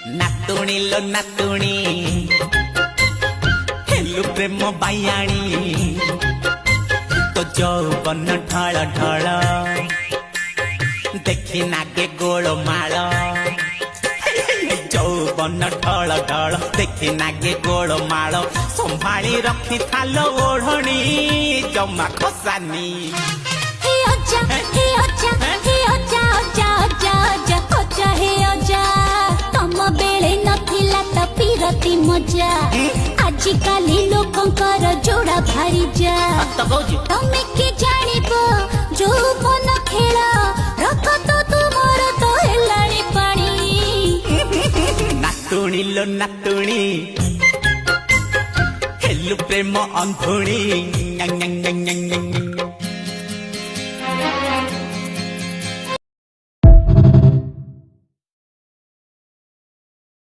नातुणी लो नातुणी हेलु प्रेम बायाणी तो जौवन ढळ ढळ देखी नागे गोलमाल जौवन ढळ ढळ देखी नागे गोलमाल संभाली रखी थाल ओढ़णी जमा खसानी रति मजा आजिकाली लोकंकर जोड़ा भारी जा तमे के जानिबो जो मन खेल रख तो तुमर तो हेलाणी पानी नातुणी लो नातुणी हेलु प्रेम अंधुणी